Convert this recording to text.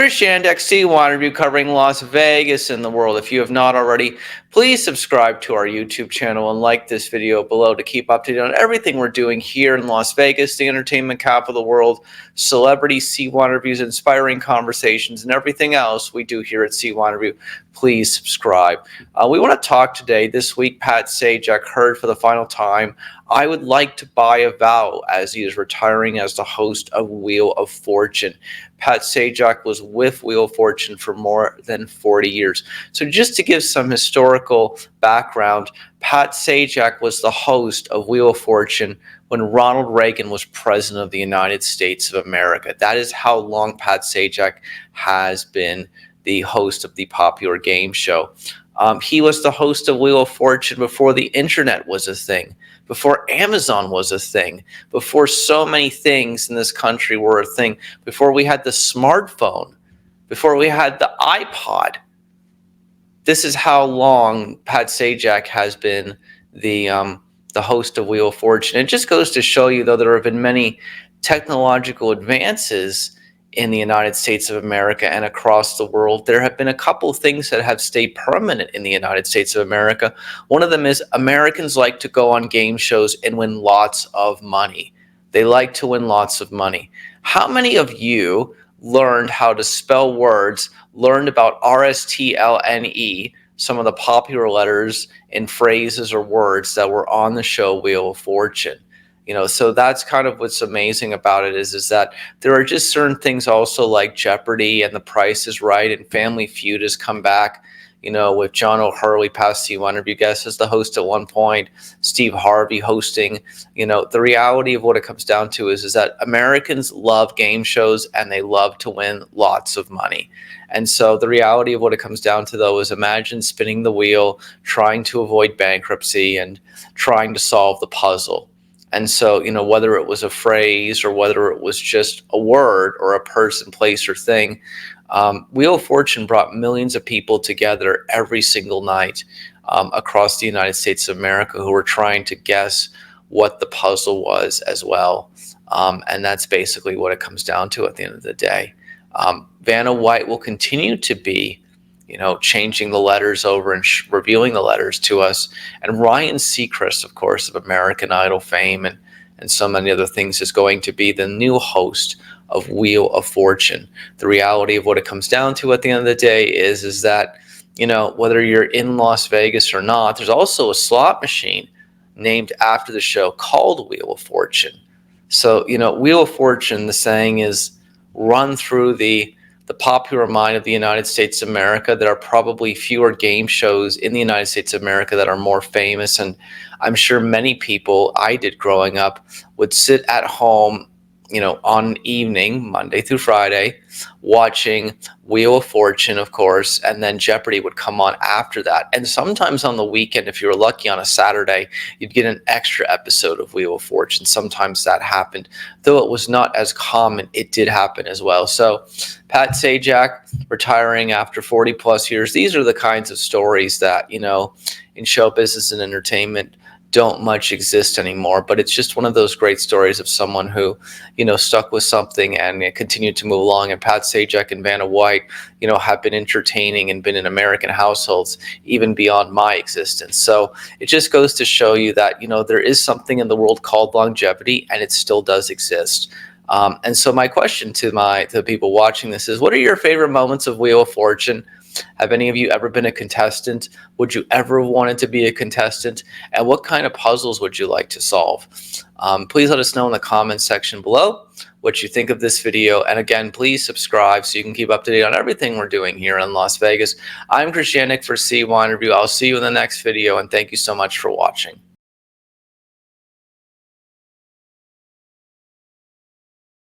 Christian CYInterview covering Las Vegas and the world. If you have not already, please subscribe to our YouTube channel and like this video below to keep up to date on everything we're doing here in Las Vegas, the entertainment capital of the world, celebrity CYInterviews, inspiring conversations, and everything else we do here at CYInterview. Please subscribe. We want to talk today. This week, Pat Sajak heard for the final time, "I would like to buy a vow," as he is retiring as the host of Wheel of Fortune. Pat Sajak was with Wheel of Fortune for more than 40 years. So just to give some historical background, Pat Sajak was the host of Wheel of Fortune when Ronald Reagan was president of the United States of America. That is how long Pat Sajak has been the host of the popular game show. He was the host of Wheel of Fortune before the internet was a thing, before Amazon was a thing, before so many things in this country were a thing, before we had the smartphone, before we had the iPod. This is how long Pat Sajak has been the host of Wheel of Fortune. It just goes to show you, though, there have been many technological advances in the United States of America and across the world. There have been a couple of things that have stayed permanent in the United States of America. One of them is Americans like to go on game shows and win lots of money. They like to win lots of money. How many of you learned how to spell words, learned about RSTLNE, some of the popular letters and phrases or words that were on the show Wheel of Fortune? So that's kind of what's amazing about it is that there are just certain things also like Jeopardy and The Price is Right and Family Feud has come back, with John O'Hurley, past CYInterview guest, as the host at one point, Steve Harvey hosting. The reality of what it comes down to is that Americans love game shows and they love to win lots of money. And so the reality of what it comes down to, though, is imagine spinning the wheel, trying to avoid bankruptcy and trying to solve the puzzle. And so, whether it was a phrase or whether it was just a word or a person, place, or thing, Wheel of Fortune brought millions of people together every single night across the United States of America who were trying to guess what the puzzle was as well. And that's basically what it comes down to at the end of the day. Vanna White will continue to be changing the letters over and revealing the letters to us. And Ryan Seacrest, of course, of American Idol fame and so many other things, is going to be the new host of Wheel of Fortune. The reality of what it comes down to at the end of the day is that, whether you're in Las Vegas or not, there's also a slot machine named after the show called Wheel of Fortune. So, Wheel of Fortune, the saying is, run through the popular mind of the United States of America. There are probably fewer game shows in the United States of America that are more famous. And I'm sure many people I did growing up would sit at home, on an evening, Monday through Friday, watching Wheel of Fortune, of course, and then Jeopardy would come on after that. And sometimes on the weekend, if you were lucky on a Saturday, you'd get an extra episode of Wheel of Fortune. Sometimes that happened. Though it was not as common, it did happen as well. So Pat Sajak retiring after 40 plus years. These are the kinds of stories that, in show business and entertainment don't much exist anymore, but it's just one of those great stories of someone who, stuck with something and continued to move along. And Pat Sajak and Vanna White, have been entertaining and been in American households even beyond my existence. So it just goes to show you that, there is something in the world called longevity and it still does exist. And so my question to the people watching this is, what are your favorite moments of Wheel of Fortune? Have any of you ever been a contestant? Would you ever wanted to be a contestant? And what kind of puzzles would you like to solve? Please let us know in the comments section below what you think of this video. And again, please subscribe so you can keep up to date on everything we're doing here in Las Vegas. I'm Christian for CYInterview. I'll see you in the next video, and thank you so much for watching.